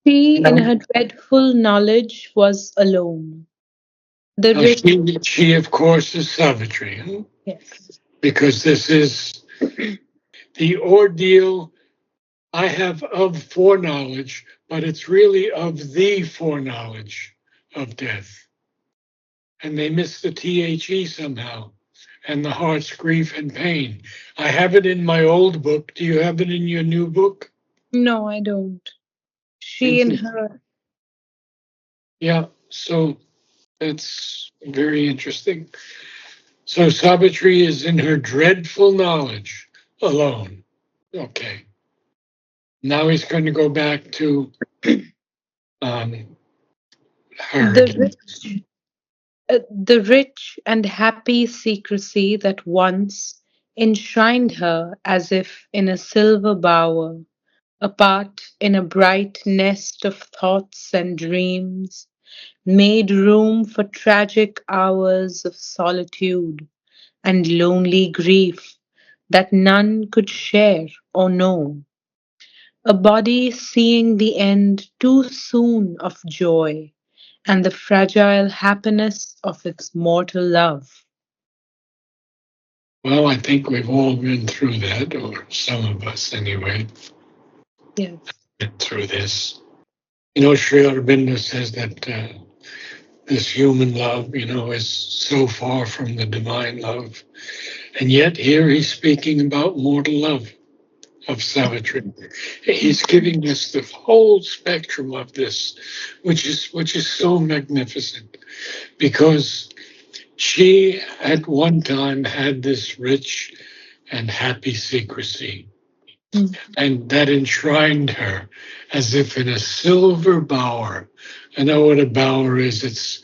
She, in Now, her dreadful knowledge, was alone. The now rich, she of course is Savitri, huh? yes. Because this is the ordeal I have of foreknowledge, but it's really of the foreknowledge of death. And they miss the THE somehow, and the heart's grief and pain. I have it in my old book. Do you have it in your new book? No, I don't. She in Interesting. her, Yeah, so that's very interesting. So Savitri is in her dreadful knowledge alone. Okay. Now he's going to go back to um, her the again. rich, the rich and happy secrecy that once enshrined her as if in a silver bower, apart in a bright nest of thoughts and dreams, made room for tragic hours of solitude and lonely grief that none could share or know. A body seeing the end too soon of joy and the fragile happiness of its mortal love. Well, I think we've all been through that, or some of us anyway, Yes. been through this. You know, Sri Aurobindo says that this human love, is so far from the divine love. And yet here he's speaking about mortal love of Savitri. He's giving us the whole spectrum of this, which is so magnificent because she at one time had this rich and happy secrecy, Mm. and that enshrined her as if in a silver bower. I know what a bower is. It's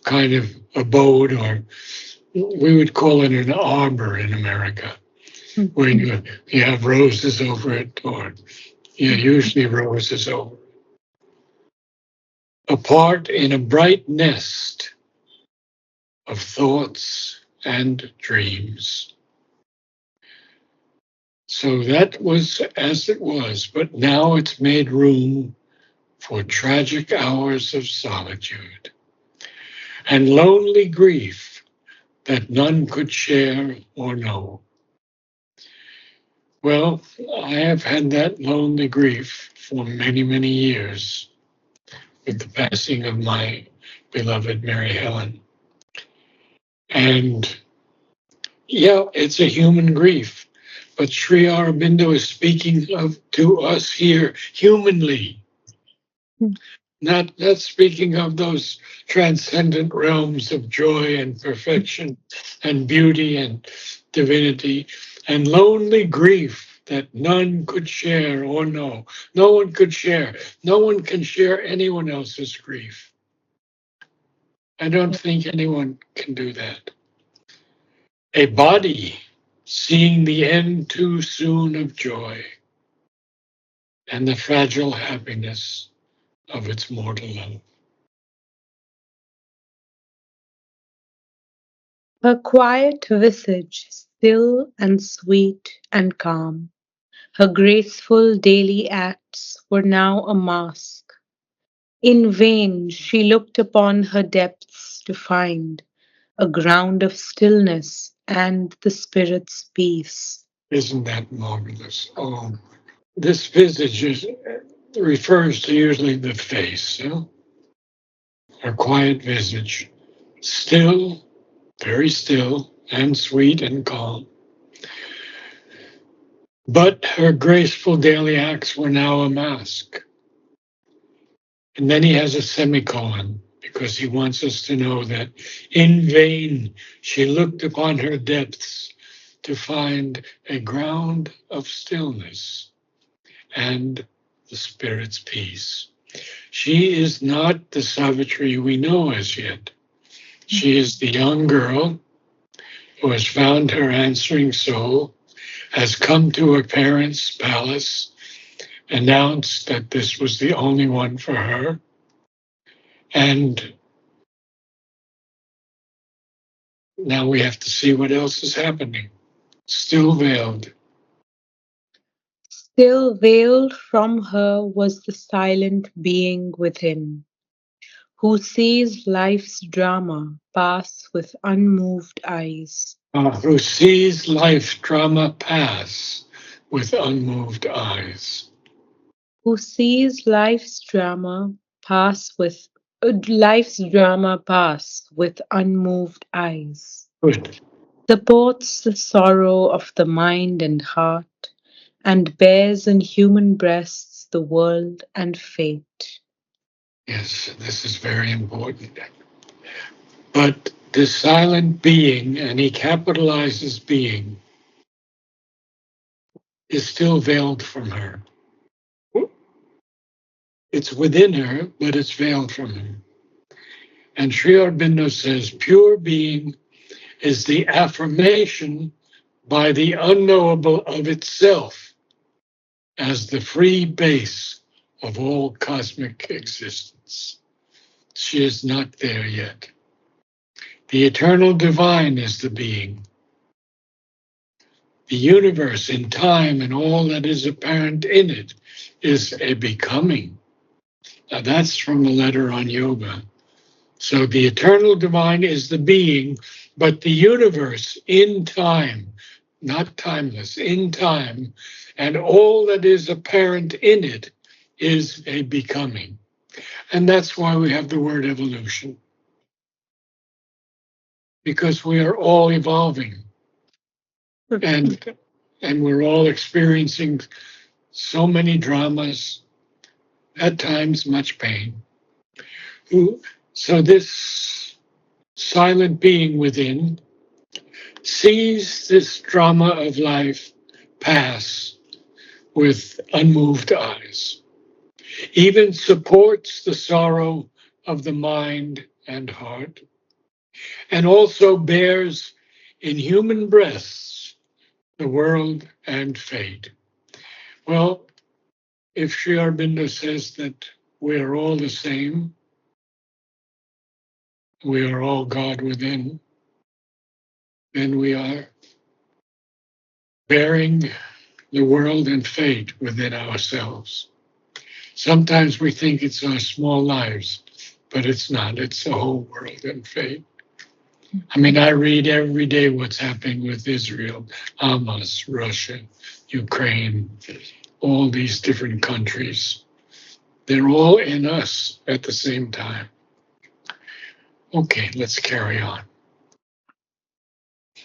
kind of abode, or we would call it an arbor in America, Mm. where you have roses over it, or usually roses over apart in a bright nest of thoughts and dreams. So that was as it was, but now it's made room for tragic hours of solitude and lonely grief that none could share or know. Well, I have had that lonely grief for many, many years with the passing of my beloved Mary Helen. And yeah, it's a human grief, but Sri Aurobindo is speaking of to us here humanly, Mm. not speaking of those transcendent realms of joy and perfection and beauty and divinity and lonely grief that none could share or know. No one could share. No one can share anyone else's grief. I don't think anyone can do that. A body seeing the end too soon of joy and the fragile happiness of its mortal love. Her quiet visage, still and sweet and calm, her graceful daily acts were now a mask. In vain she looked upon her depths to find a ground of stillness and the spirit's peace. Isn't that marvelous? Oh, this visage refers to usually the face, her quiet visage, still, very still, and sweet and calm. But her graceful daily acts were now a mask. And then he has a semicolon because he wants us to know that in vain she looked upon her depths to find a ground of stillness and the spirit's peace. She is not the Savitri we know as yet. She is the young girl who has found her answering soul, has come to her parents' palace, announced that this was the only one for her, and now we have to see what else is happening. Still veiled. Still veiled from her was the silent being within, who sees life's drama pass with unmoved eyes. Who sees life's drama pass with unmoved eyes. Who sees life's drama pass with unmoved eyes. Good. Supports the sorrow of the mind and heart, and bears in human breasts the world and fate. Yes, this is very important. But this silent being, and he capitalizes being, is still veiled from her. It's within her, but it's veiled from her. And Sri Aurobindo says pure being is the affirmation by the unknowable of itself as the free base of all cosmic existence. She is not there yet. The eternal divine is the being. The universe in time and all that is apparent in it is a becoming. Now that's from the letter on yoga. So the eternal divine is the being, but the universe in time, not timeless, in time, and all that is apparent in it is a becoming. And that's why we have the word evolution, because we are all evolving and we're all experiencing so many dramas, at times much pain. So this silent being within sees this drama of life pass with unmoved eyes, even supports the sorrow of the mind and heart, and also bears in human breasts the world and fate. Well, if Sri Aurobindo says that we are all the same, we are all God within, then we are bearing the world and fate within ourselves. Sometimes we think it's our small lives, but it's not. It's the whole world and fate. I mean, I read every day what's happening with Israel, Hamas, Russia, Ukraine, all these different countries. They're all in us at the same time. Okay, let's carry on.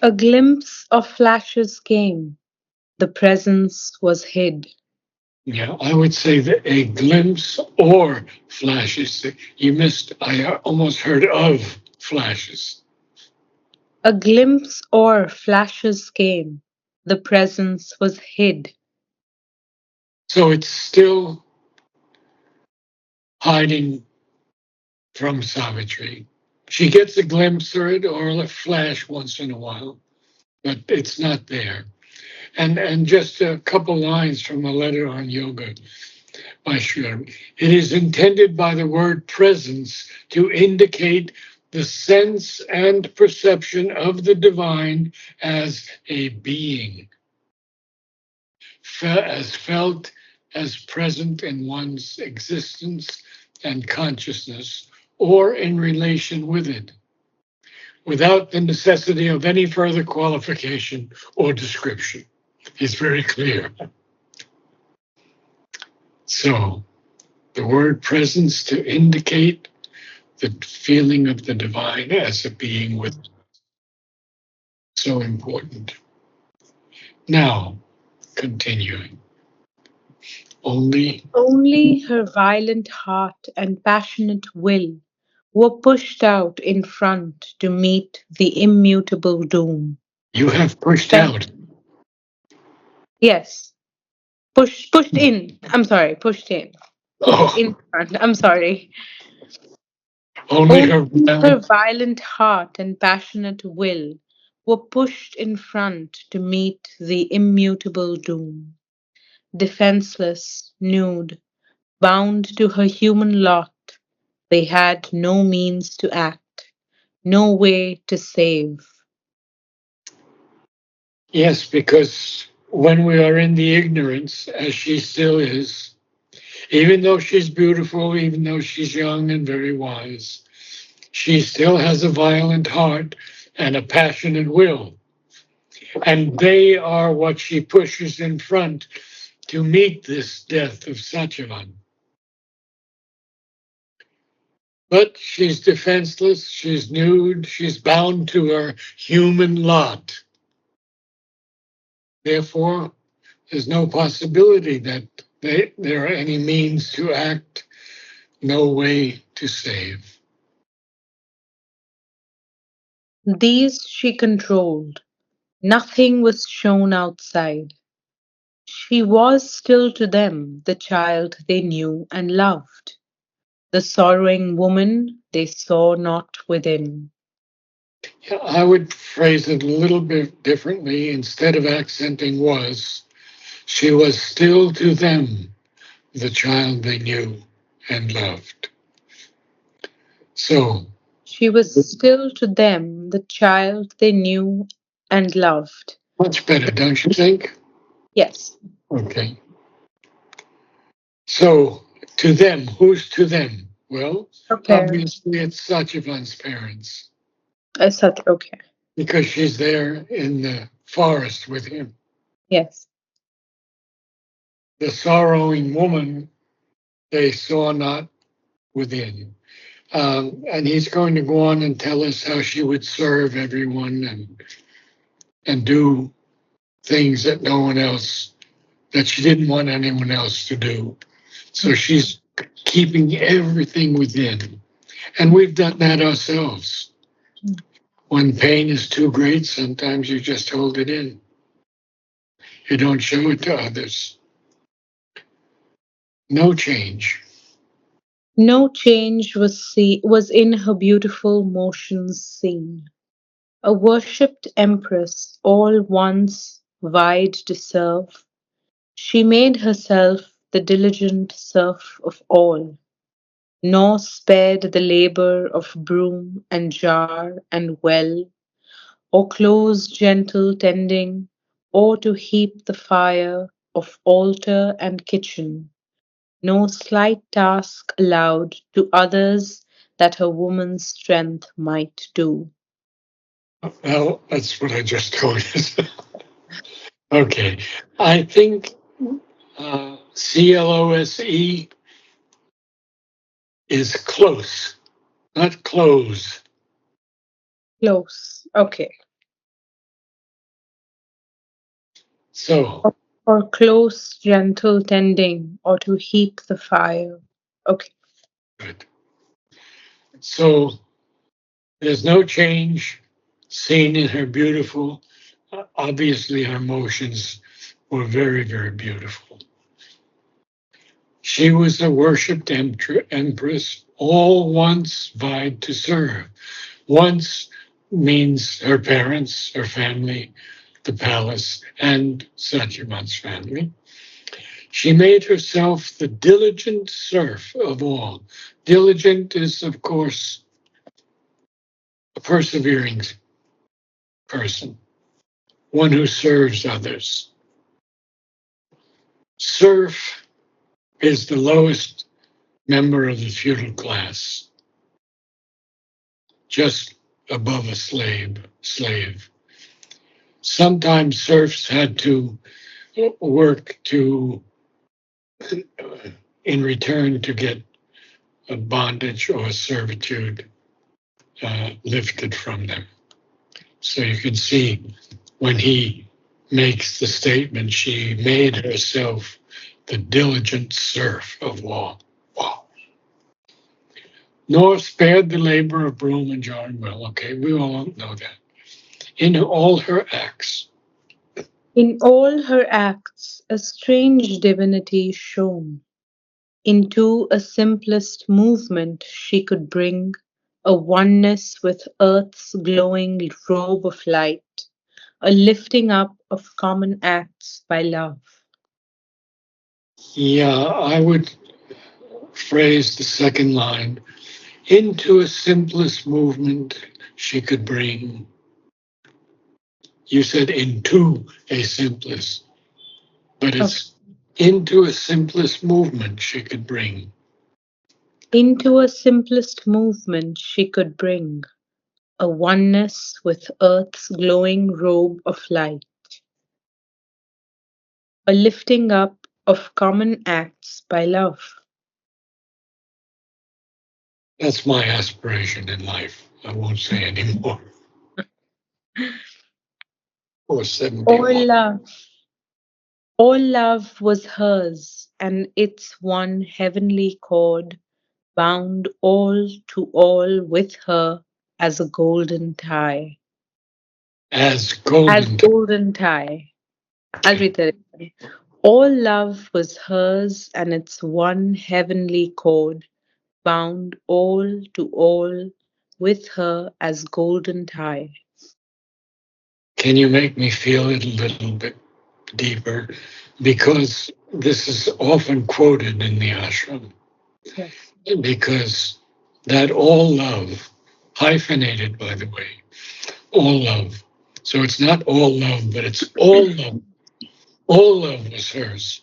A glimpse of flashes came, the presence was hid. Yeah, I would say that a glimpse or flashes. You missed, I almost heard of flashes. A glimpse or flashes came, the presence was hid. So it's still hiding from Savitri. She gets a glimpse of it or a flash once in a while, but it's not there. And just a couple lines from a letter on yoga by Sri Aurobindo. It is intended by the word presence to indicate the sense and perception of the divine as a being, as felt as present in one's existence and consciousness, or in relation with it, without the necessity of any further qualification or description. It's very clear. So, the word presence to indicate the feeling of the divine as a being with so important. Now, continuing. Only Only her violent heart and passionate will were pushed out in front to meet the immutable doom. you have pushed That, out. yes, pushed in. I'm sorry, pushed in. In Oh, front. I'm sorry. only Only her her violent. violent heart and passionate will were pushed in front to meet the immutable doom. Defenseless, nude, bound to her human lot, they had no means to act, no way to save. Yes, because when we are in the ignorance, as she still is, even though she's beautiful, even though she's young and very wise, she still has a violent heart and a passionate will. And they are what she pushes in front to meet this death of Satyavan. But she's defenseless, she's nude, she's bound to her human lot. Therefore, there's no possibility that there are any means to act, no way to save. These she controlled. Nothing was shown outside. She was still to them the child they knew and loved, the sorrowing woman they saw not within. Yeah, I would phrase it a little bit differently. Instead of accenting was, she was still to them the child they knew and loved. So, She was still to them the child they knew and loved. much better, don't you think? Yes, Okay. So, to them, who's to them? Well, her parents. obviously it's Satyavan's parents Okay. because she's there in the forest with him. Yes. The sorrowing woman they saw not within. And he's going to go on and tell us how she would serve everyone and do things that no one else, that she didn't want anyone else to do. So she's keeping everything within. And we've done that ourselves. When pain is too great, sometimes you just hold it in. You don't show it to others. No change. No change was in her beautiful motions seen. A worshipped empress, all once vied to serve, she made herself the diligent serf of all, nor spared the labor of broom and jar and well, or close gentle tending, or to heap the fire of altar and kitchen, no slight task allowed to others that her woman's strength might do. Well, that's what I just told you. Okay. I think CLOSE is close, not close. Close. Okay. So, Or close, gentle tending, or to heap the fire. Okay. good. So there's no change seen in her beautiful. Obviously, her emotions were very, very beautiful. She was a worshipped empress, all once vied to serve. Once means her parents, her family, the palace, and Satyavan's family. She made herself the diligent serf of all. Diligent is, of course, a persevering person, one who serves others. Serf is the lowest member of the feudal class, just above a slave. Sometimes serfs had to work to in return to get a bondage or servitude lifted from them. So you can see when he makes the statement, she made herself the diligent serf of law. Wow. Nor spared the labor of broom and jar and well. Okay, we all know that. In all her acts, In all her acts, a strange divinity shone. Into a simplest movement she could bring a oneness with earth's glowing robe of light, a lifting up of common acts by love. yeah, I would phrase the second line into a simplest movement she could bring. You said into a simplest. but Okay. it's into a simplest movement she could bring. Into a simplest movement she could bring a oneness with earth's glowing robe of light, a lifting up of common acts by love. That's my aspiration in life. I won't say anymore. Or All 71. love, all love was hers, and its one heavenly chord bound all to all with her as a golden tie. As As golden. golden tie. I'll read that again. All love was hers, and its one heavenly chord bound all to all with her as golden tie. Can you make me feel it a little bit deeper? Because this is often quoted in the ashram. Yes. Because that all love, hyphenated by the way, all love. So it's not all love, but it's all love. All love was hers.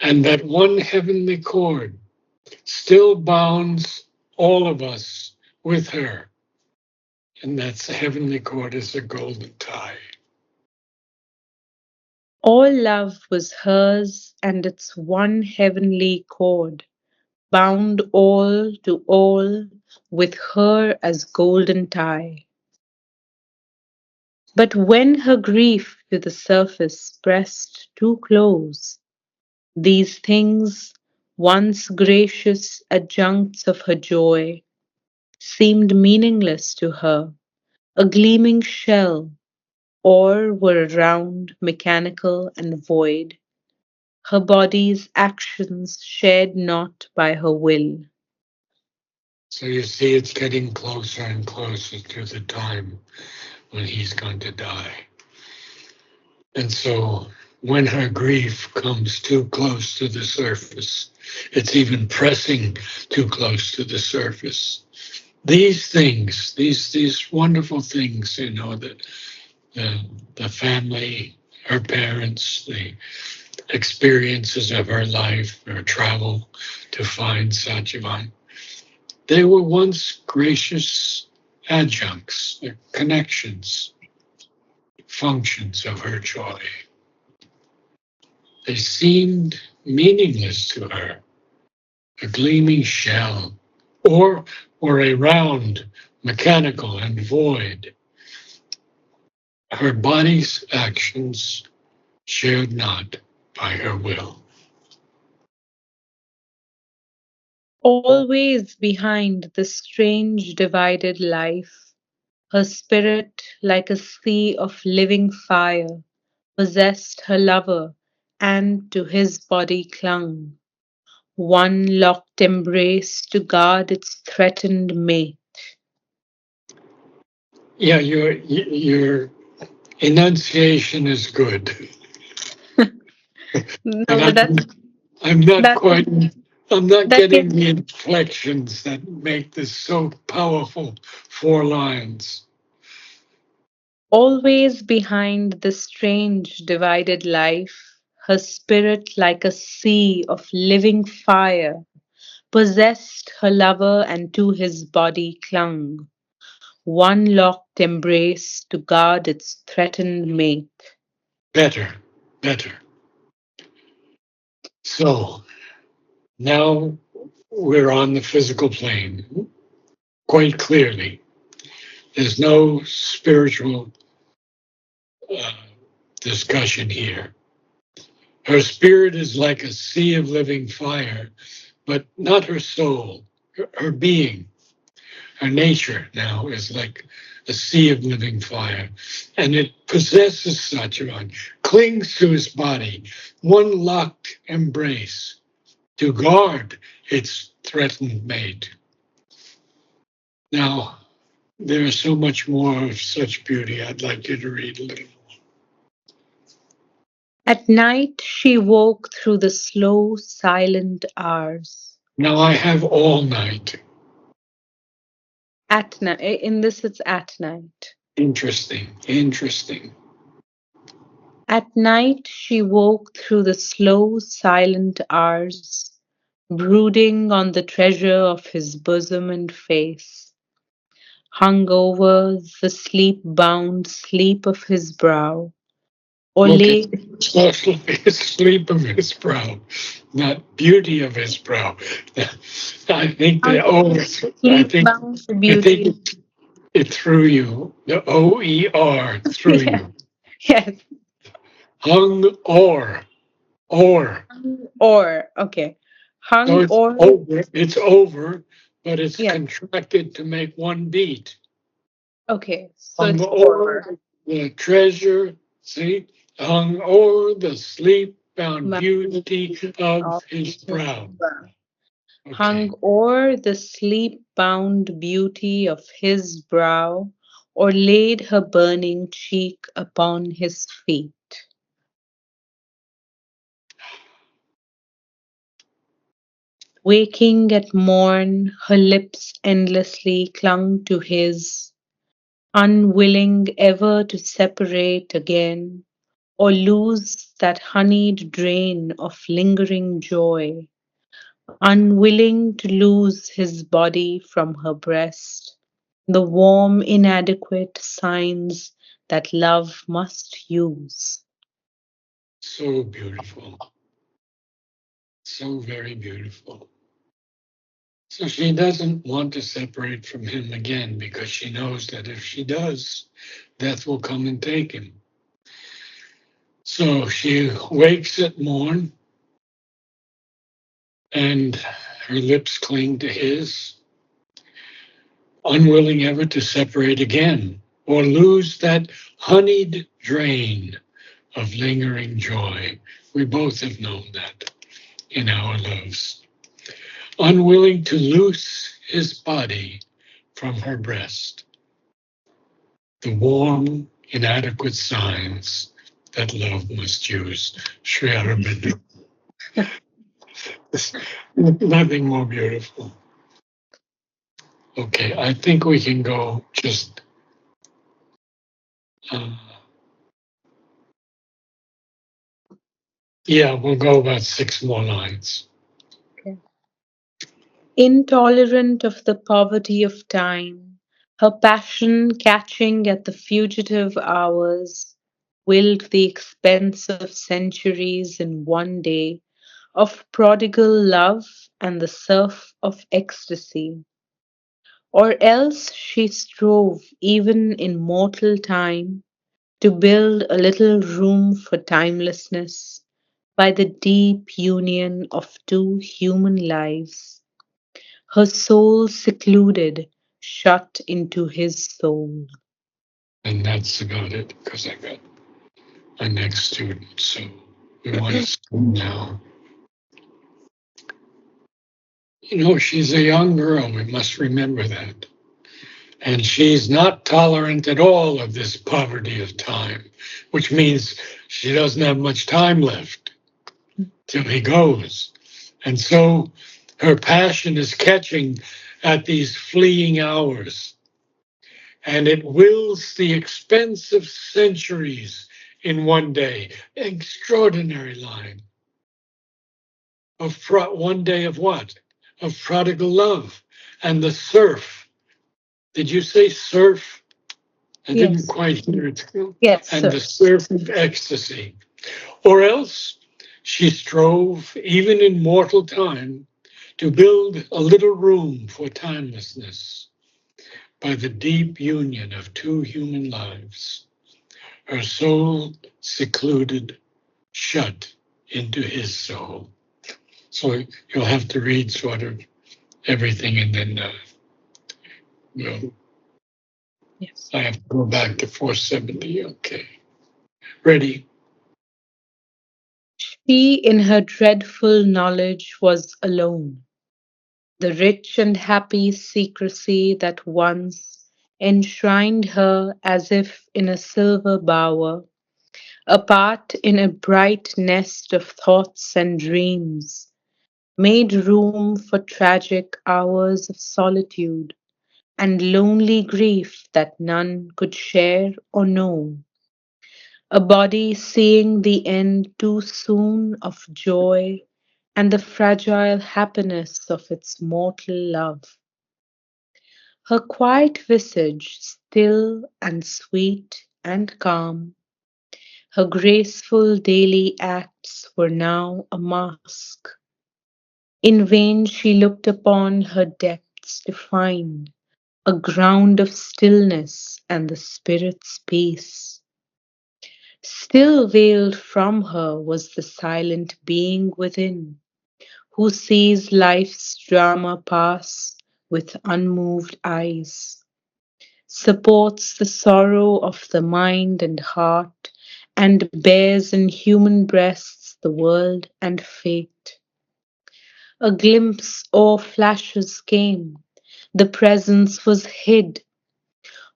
And that one heavenly cord still bounds all of us with her. And that's the heavenly cord is a golden tie. All love was hers, and its one heavenly chord bound all to all with her as golden tie. But when her grief to the surface pressed too close, these things, once gracious adjuncts of her joy, seemed meaningless to her, a gleaming shell, or were round, mechanical, and void, her body's actions shared not by her will. So you see, it's getting closer and closer to the time when he's going to die. And so when her grief comes too close to the surface, it's even pressing too close to the surface. These things, these wonderful things, that the family, her parents, the experiences of her life, her travel to find Satchivan, they were once gracious adjuncts, connections, functions of her joy. They seemed meaningless to her, a gleaming shell, or a round, mechanical and void. Her body's actions shared not by her will. Always behind the strange divided life, her spirit, like a sea of living fire, possessed her lover and to his body clung. One locked embrace to guard its threatened mate. Yeah, your enunciation is good, No, and but I'm not that quite. I'm not that getting gives the inflections that make this so powerful. 4 lines. always behind the strange divided life, her spirit like a sea of living fire, possessed her lover and to his body clung. One locked embrace to guard its threatened mate. Better, better. So now we're on the physical plane quite clearly. There's no spiritual uh, discussion here. Her spirit is like a sea of living fire, but not her soul. Her being, her nature now is like a sea of living fire. And it possesses Sachiran, clings to his body, one locked embrace to guard its threatened mate. Now, there is so much more of such beauty. I'd like you to read a little. At night she woke through the slow, silent hours. Now I have all night. At night, in this it's at night. Interesting, interesting. At night she woke through the slow, silent hours, brooding on the treasure of his bosom and face, hung over the sleep-bound sleep of his brow, or Look at lay the sleep of his brow, not beauty of his brow. I think hung the O. over the I think sleep-bound I think beauty. it threw you. The OER threw Yes, you. yes. Hung or. Or, okay. So Hung it's or, over. It's over, but it's yes, contracted to make one beat. okay. So Hung it's o'er or. the treasure, see, hung o'er the sleep bound My beauty beauty of of his his brow. brow. Okay, Hung o'er the sleep-bound beauty of his brow, or laid her burning cheek upon his feet. Waking at morn, her lips endlessly clung to his, unwilling ever to separate again, or lose that honeyed drain of lingering joy, unwilling to lose his body from her breast, the warm, inadequate signs that love must use. so beautiful, so very beautiful. So she doesn't want to separate from him again because she knows that if she does, death will come and take him. So she wakes at morn and her lips cling to his, unwilling ever to separate again or lose that honeyed drain of lingering joy. We both have known that in our loves. Unwilling to loose his body from her breast, the warm, inadequate signs that love must use. Sri Aurobindo. Nothing more beautiful. Okay, I think we can go just, uh, yeah, we'll go about six more lines. Okay. Intolerant of the poverty of time, her passion catching at the fugitive hours, willed the expense of centuries in one day, of prodigal love and the surf of ecstasy. Or else she strove, even in mortal time, to build a little room for timelessness by the deep union of two human lives, her soul secluded, shut into his soul. And that's about it because I got my next student. So we want to start now. She's a young girl. We must remember that. And she's not tolerant at all of this poverty of time, which means she doesn't have much time left till he goes. And so her passion is catching at these fleeing hours, and it wills the expense of centuries in one day. Extraordinary line of one day of what? Of prodigal love and the surf. Did you say surf? I didn't Yes, quite hear it. yes, And sir. the surf of ecstasy. Or else she strove, even in mortal time, to build a little room for timelessness by the deep union of two human lives, her soul secluded, shut into his soul. So you'll have to read sort of everything and then we'll, Yes. I have to go back to 470. Okay. Ready? She, in her dreadful knowledge, was alone. The rich and happy secrecy that once enshrined her as if in a silver bower, apart in a bright nest of thoughts and dreams, made room for tragic hours of solitude and lonely grief that none could share or know. a body seeing the end too soon of joy and the fragile happiness of its mortal love. Her quiet visage, still and sweet and calm, her graceful daily acts were now a mask. In vain she looked upon her depths to find a ground of stillness and the spirit's peace. Still veiled from her was the silent being within, who sees life's drama pass with unmoved eyes, supports the sorrow of the mind and heart, and bears in human breasts the world and fate. A glimpse or flashes came, the presence was hid.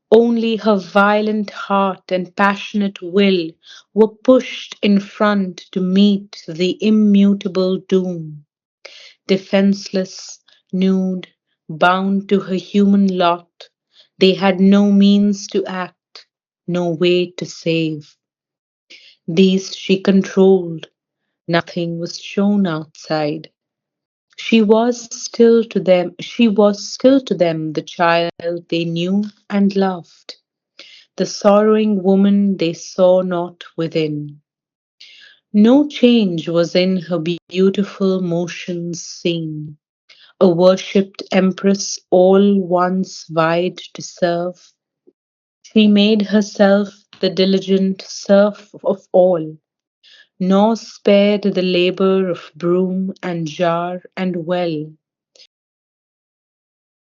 Only her violent heart and passionate will were pushed in front to meet the immutable doom. Defenseless, nude, bound to her human lot, they had no means to act, no way to save. These she controlled, nothing was shown outside. She was still to them the child they knew and loved, the sorrowing woman they saw not within. No change was in her beautiful motions seen, a worshipped empress all once vied to serve. She made herself the diligent serf of all, nor spared the labor of broom and jar and well.